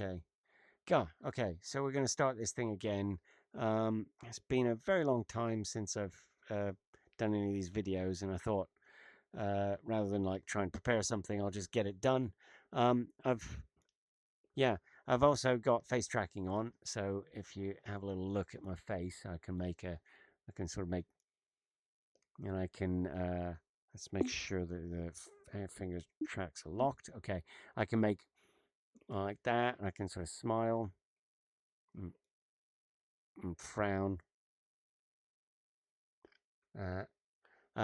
Okay. Go. Okay. So we're going to start this thing again. It's been a very long time since I've done any of these videos, and I thought rather than like try and prepare something, I'll just get it done. I've yeah, I've also got face tracking on, so if you have a little look at my face, I can sort of make, I can let's make sure that the finger tracks are locked. Okay, I can make like that, and I can sort of smile and, and frown. Uh,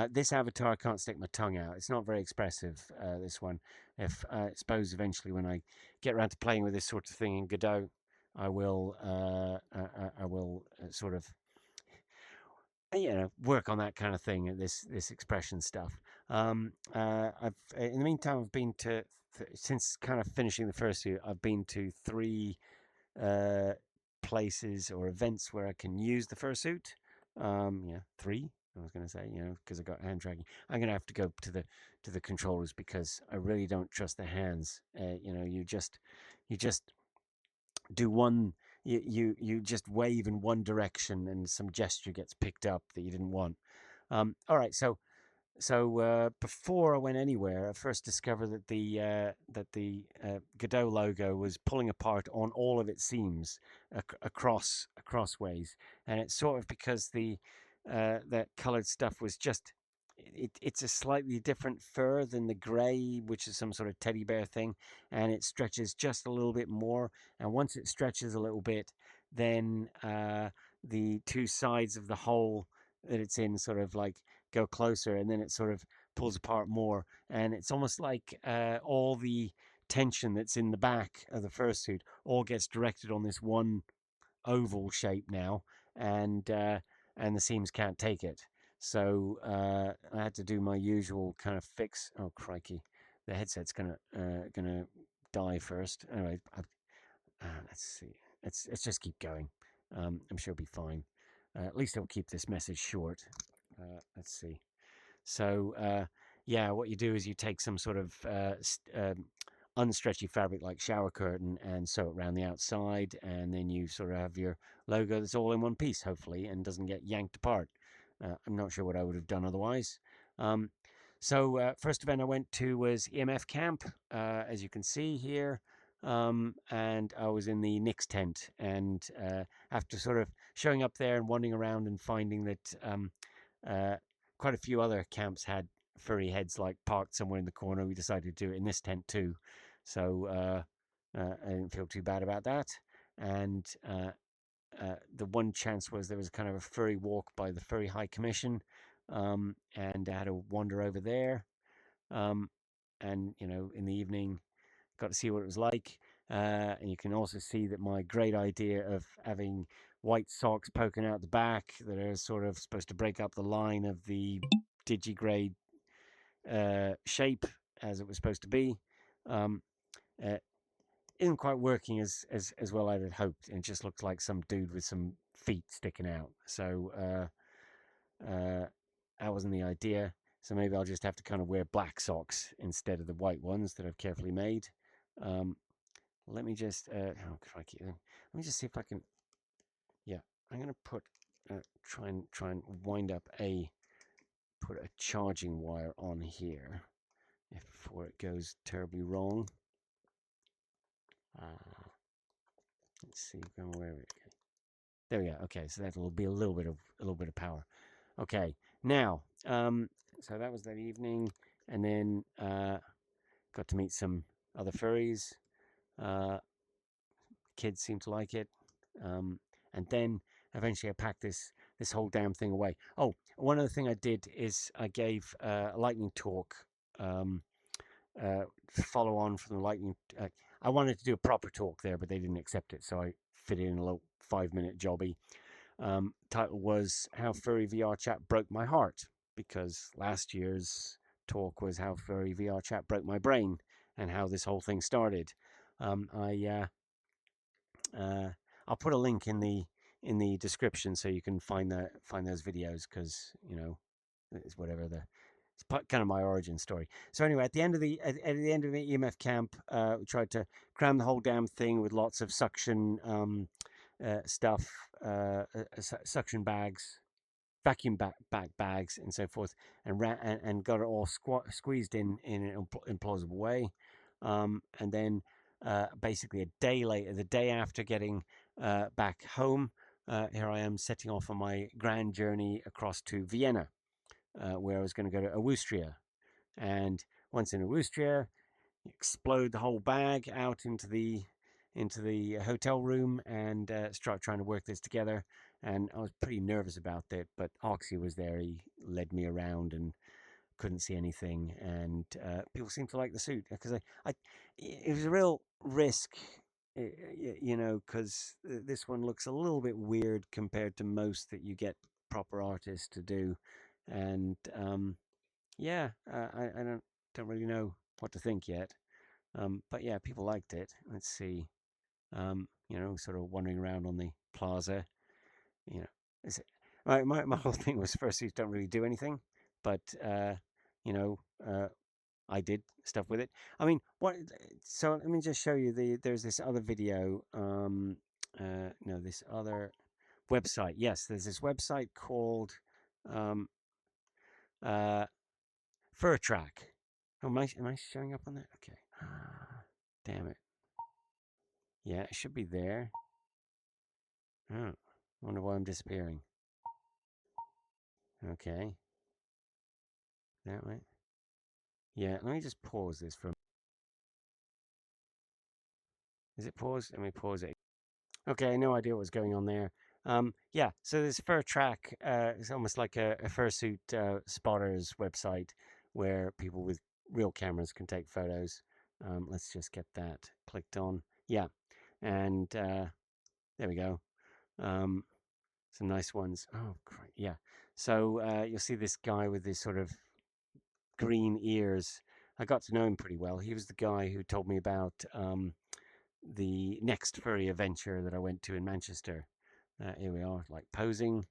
this avatar, I can't stick my tongue out. It's not very expressive, this one. If I suppose eventually when I get around to playing with this sort of thing in Godot, I will sort of work on that kind of thing, this expression stuff. I've in the meantime I've been to since kind of finishing the fursuit, I've been to three uh, places or events where I can use the fursuit. Yeah, three. I was going to say, because I got hand tracking. I'm going to have to go to the controllers because I really don't trust the hands. You just do one. You just wave in one direction and some gesture gets picked up that you didn't want. All right, so before I went anywhere, I first discovered that the Godot logo was pulling apart on all of its seams across ways, and it's sort of because the that colored stuff was just it's a slightly different fur than the gray, which is some sort of teddy bear thing, and it stretches just a little bit more. And once it stretches a little bit, then the two sides of the hole that it's in sort of like go closer, and then it sort of pulls apart more, and it's almost like all the tension that's in the back of the fursuit all gets directed on this one oval shape now, and the seams can't take it. So I had to do my usual kind of fix. Oh crikey, the headset's gonna die first. Anyway, let's see. Let's just keep going. I'm sure it'll be fine. At least I'll keep this message short. Let's see. So yeah, what you do is you take some sort of unstretchy fabric like shower curtain and sew it around the outside, and then you sort of have your logo that's all in one piece, hopefully, and doesn't get yanked apart. I'm not sure what I would have done otherwise. First event I went to was EMF Camp, as you can see here. And I was in the Nix tent, and after sort of showing up there and wandering around and finding that quite a few other camps had furry heads like parked somewhere in the corner, we decided to do it in this tent too. So I didn't feel too bad about that. And the one chance was there was kind of a furry walk by the Furry High Commission, and I had to wander over there. Um, and in the evening, got to see what it was like. And you can also see that my great idea of having white socks poking out the back that are sort of supposed to break up the line of the digigrade shape as it was supposed to be, um, uh, isn't quite working as well as I'd hoped. And it just looks like some dude with some feet sticking out. So that wasn't the idea. So maybe I'll just have to kind of wear black socks instead of the white ones that I've carefully made. Um, let me just, oh crikey, let me just see if I can, yeah, I'm going to put, try and wind up put a charging wire on here before it goes terribly wrong. Let's see, where we go. There we go. Okay, so that'll be a little bit of power. Okay, now, so that was that evening, and then got to meet some other furries. Kids seem to like it, and then eventually I packed this whole damn thing away. Oh, one other thing I did is I gave a lightning talk, follow on from the lightning. I wanted to do a proper talk there, but they didn't accept it, so I fit it in a little 5-minute jobby. Title was "How Furry VR Chat Broke My Heart," because last year's talk was "How Furry VR Chat Broke My Brain," and how this whole thing started. I'll put a link in the description so you can find those videos, because it's whatever It's kind of my origin story. So anyway, at the end of the EMF camp, we tried to cram the whole damn thing with lots of suction stuff, suction bags, vacuum bags, and so forth, and got it all squeezed in an implausible way, and then basically a day later, the day after getting back home, here I am setting off on my grand journey across to Vienna, where I was going to go to Austria. And once in Austria, explode the whole bag out into the hotel room and start trying to work this together. And I was pretty nervous about it, but Oxy was there. He led me around and couldn't see anything. And people seemed to like the suit because it was a real risk, because this one looks a little bit weird compared to most that you get proper artists to do. And yeah, I don't really know what to think yet. But yeah, people liked it. Let's see. Sort of wandering around on the plaza. You know, is it, my whole thing was fursuits don't really do anything, but you know, uh, I did stuff with it. I mean, what? So let me just show you There's this other video. No, this other website. Yes, there's this website called um, uh, Fur Track. Oh, am I showing up on that? Okay. Damn it. Yeah, it should be there. Oh, wonder why I'm disappearing. Okay, that way. Yeah, let me just pause this for. Is it paused? Let me pause it. Okay, no idea what was going on there. Yeah, so this Fur Track, it's almost like a fursuit spotters website where people with real cameras can take photos. Let's just get that clicked on. Yeah, and there we go. Um, some nice ones. Oh, great. Yeah. So you'll see this guy with this sort of green ears. I got to know him pretty well. He was the guy who told me about the next furry adventure that I went to in Manchester. Here we are, like posing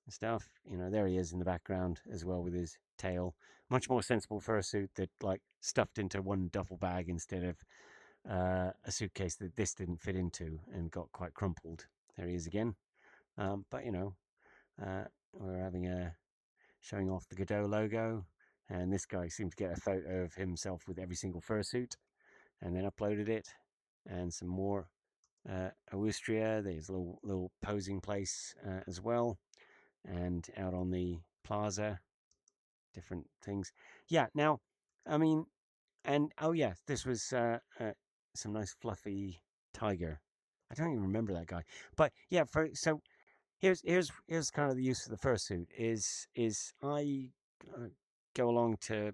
and stuff. There he is in the background as well with his tail. Much more sensible fursuit that like stuffed into one duffel bag instead of a suitcase that this didn't fit into and got quite crumpled. There he is again. But we're having a showing off the Godot logo, and this guy seemed to get a photo of himself with every single fursuit, and then uploaded it, and some more Austria. There's a little posing place as well, and out on the plaza, different things. Yeah. Now, I mean, and oh yeah, this was some nice fluffy tiger. I don't even remember that guy, but yeah. So here's kind of the use of the fursuit is I go along to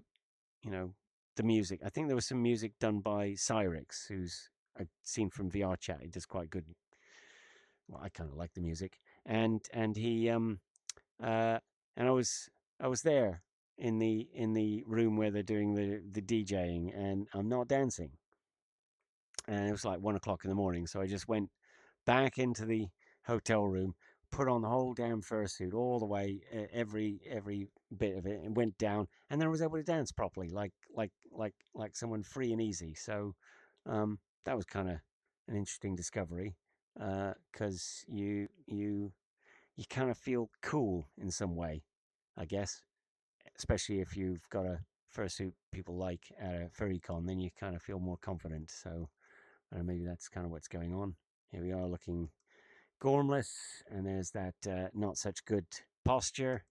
the music. I think there was some music done by Cyrix, who's I've seen from VR chat. He does quite good. Well, I kind of like the music, and he uh and I was there in the room where they're doing the DJing, and I'm not dancing, and it was like 1 o'clock in the morning, so I just went back into the hotel room, put on the whole damn fursuit all the way, every bit of it, and went down, and then I was able to dance properly, like someone free and easy. So that was kind of an interesting discovery, because you kind of feel cool in some way, I guess, especially if you've got a fursuit people like at a furry con, then you kind of feel more confident. So maybe that's kind of what's going on. Here we are looking gormless, and there's that not such good posture.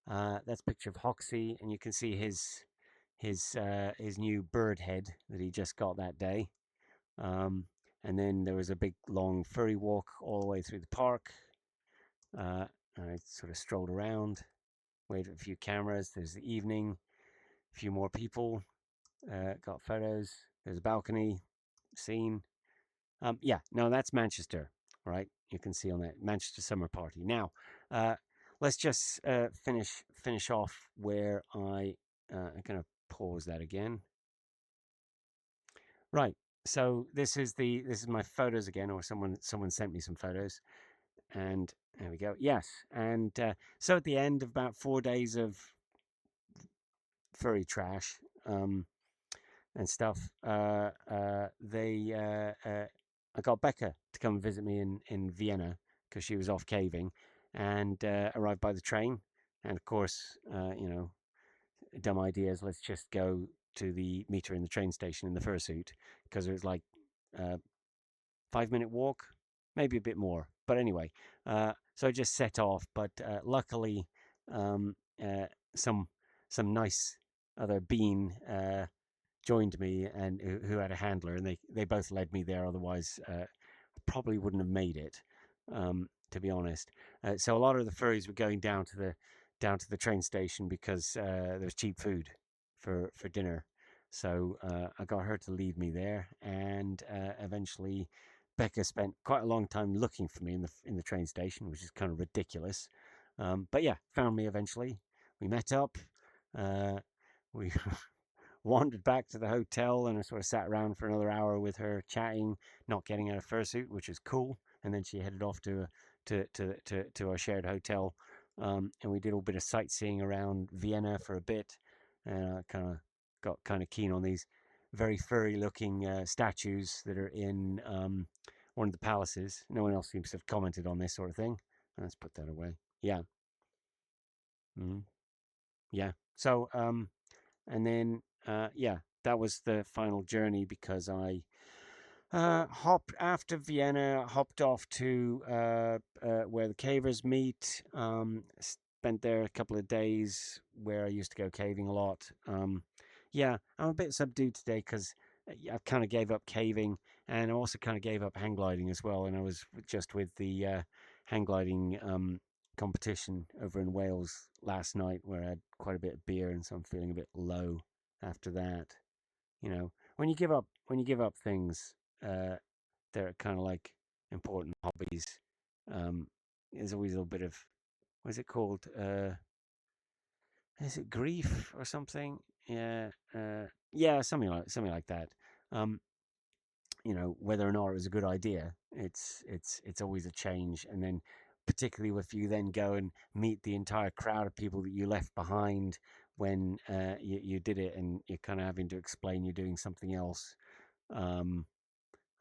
That's a picture of Hoxie, and you can see his new bird head that he just got that day. And then there was a big long furry walk all the way through the park. And I sort of strolled around, waited a few cameras. There's the evening, a few more people, got photos. There's a balcony scene. Yeah, no, that's Manchester, right? You can see on that Manchester Summer Party. Now, let's just finish off where I'm going to pause that again. Right. So this is my photos again, or someone sent me some photos, and there we go. Yes, and so at the end of about 4 days of furry trash and stuff, I got Becca to come visit me in Vienna because she was off caving, and arrived by the train. And of course, dumb ideas. Let's just go to the meter in the train station in the fursuit because it was like uh, 5 minute walk, maybe a bit more. But anyway, so I just set off. But luckily, um, some nice other bean joined me and who had a handler, and they both led me there. Otherwise, probably wouldn't have made it, to be honest. So a lot of the furries were going down to the train station because there was cheap food for dinner. So I got her to leave me there, and eventually Becca spent quite a long time looking for me in the train station, which is kind of ridiculous. But yeah, found me eventually. We met up. Uh, we wandered back to the hotel, and I sort of sat around for another hour with her chatting, not getting out of fursuit, which is cool. And then she headed off to our shared hotel, and we did a bit of sightseeing around Vienna for a bit, and I kind of got kind of keen on these very furry looking statues that are in one of the palaces. No one else seems to have commented on this sort of thing. Let's put that away. Yeah. Mm, yeah. So and then yeah, that was the final journey because I hopped after Vienna, hopped off to where the cavers meet. Spent there a couple of days where I used to go caving a lot. Yeah, I'm a bit subdued today because I kind of gave up caving, and I also kind of gave up hang gliding as well. And I was just with the hang gliding competition over in Wales last night, where I had quite a bit of beer, and so I'm feeling a bit low after that. When you give up things, uh, they're kind of like important hobbies. Um, there's always a little bit of, what is it called? Is it grief or something? Yeah, yeah, something like that. Um, whether or not it was a good idea, it's always a change. And then particularly if you then go and meet the entire crowd of people that you left behind when you did it, and you're kind of having to explain you're doing something else. um,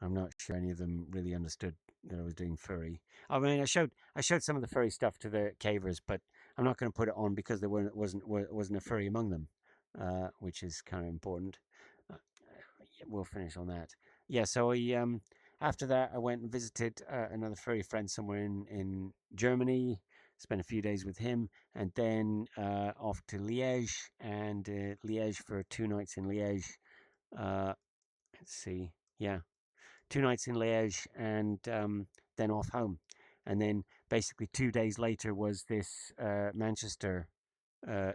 I'm not sure any of them really understood that I was doing furry. I mean, I showed some of the furry stuff to the cavers, but I'm not going to put it on because there wasn't a furry among them, which is kind of important. Yeah, we'll finish on that. Yeah, so after that I went and visited another furry friend somewhere in Germany. Spent a few days with him, and then off to Liège, and Liège for 2 nights in Liège. Uh, let's see, yeah, 2 nights in Liège, and then off home. And then basically 2 days later was this Manchester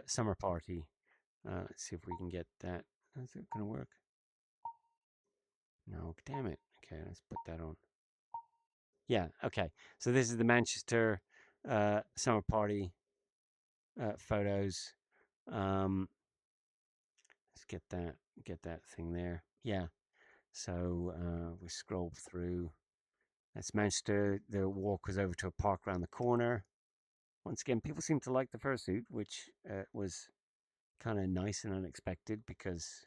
summer party. Let's see if we can get that. Is it going to work? No, damn it. Okay, let's put that on. Yeah, okay. So this is the Manchester summer party photos. Um, let's get that thing there. Yeah. So we scroll through. That's Manchester. The walk was over to a park around the corner. Once again, people seem to like the fursuit, which was kind of nice and unexpected because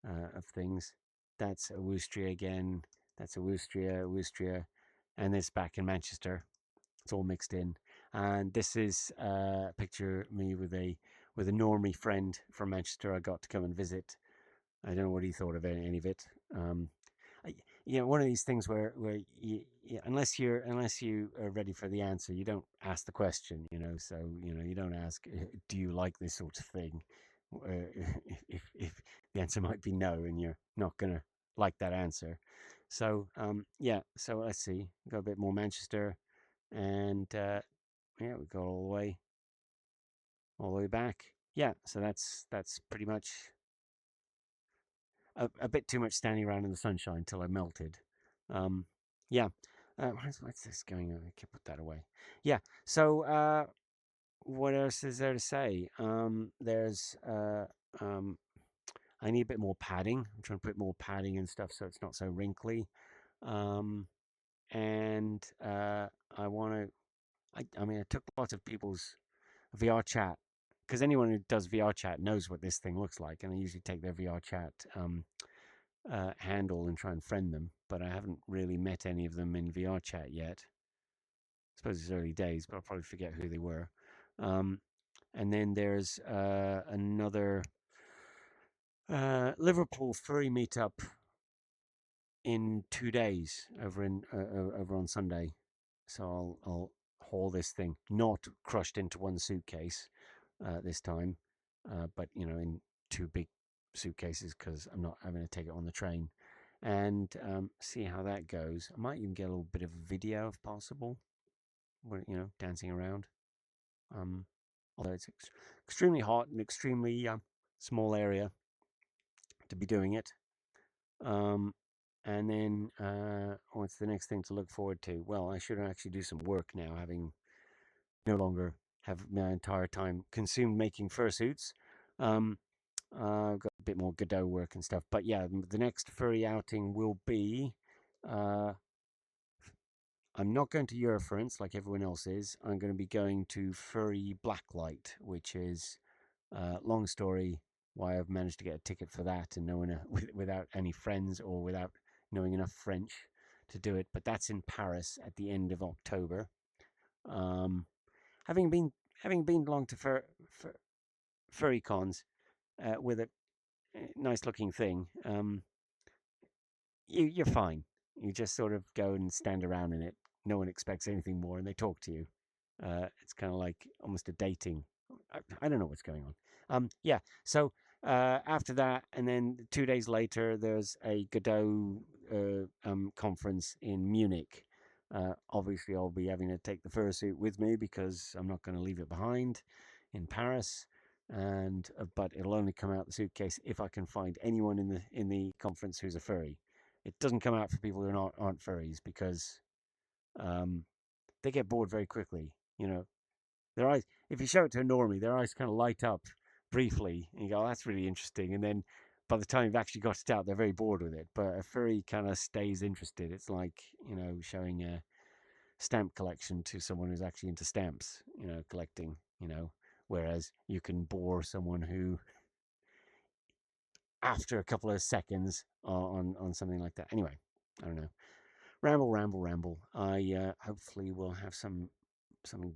of things. That's Austria again. That's Austria, and this back in Manchester. It's all mixed in. And this is a picture of me with a normie friend from Manchester. I got to come and visit. I don't know what he thought of any of it. Um, one of these things where unless you are ready for the answer, you don't ask the question. So you don't ask, do you like this sort of thing? If the answer might be no, and you're not gonna like that answer. So yeah. So let's see. Got a bit more Manchester, and yeah, we got all the way back. Yeah. So that's pretty much a bit too much standing around in the sunshine till I melted. Um, yeah. What's this going on? I can put that away. Yeah. So what else is there to say? There's um, I need a bit more padding. I'm trying to put more padding and stuff so it's not so wrinkly. Um, and I want to. I mean, I took lots of people's VR chat because anyone who does VR chat knows what this thing looks like, and they usually take their VR chat handle and try and friend them. But I haven't really met any of them in VR chat yet. I suppose it's early days, but I'll probably forget who they were. Um, and then there's another Liverpool furry meetup in 2 days over on Sunday. So I'll haul this thing, not crushed into one suitcase this time, but in two big suitcases because I'm not having to take it on the train, and see how that goes. I might even get a little bit of video if possible, where dancing around. Um, Although it's extremely hot and extremely small area to be doing it. And then what's the next thing to look forward to? Well, I should actually do some work now, having no longer have my entire time consumed making fursuits. I've got a bit more Godot work and stuff. But yeah, the next furry outing will be. I'm not going to Eurofurence like everyone else is. I'm going to be going to Furry Blacklight, which is long story why I've managed to get a ticket for that and without any friends or without knowing enough French to do it. But that's in Paris at the end of October. Um, having been along to furry cons with a nice looking thing, you're fine. You just sort of go and stand around in it. No one expects anything more, and they talk to you. It's kind of like almost a dating. I don't know what's going on. Yeah. So after that, and then 2 days later, there's a Godot conference in Munich. Obviously, I'll be having to take the fursuit with me because I'm not going to leave it behind in Paris. And but it'll only come out the suitcase if I can find anyone in the conference who's a furry. It doesn't come out for people who aren't furries because um, they get bored very quickly. Their eyes. If you show it to a normie, their eyes kind of light up briefly, and you go, "Oh, that's really interesting." And then by the time you've actually got it out, they're very bored with it. But a furry kind of stays interested. It's like showing a stamp collection to someone who's actually into stamps. Collecting. Whereas you can bore someone who, after a couple of seconds, on something like that. Anyway, I don't know. Ramble, ramble, ramble. I hopefully will have something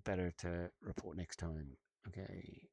better to report next time. Okay.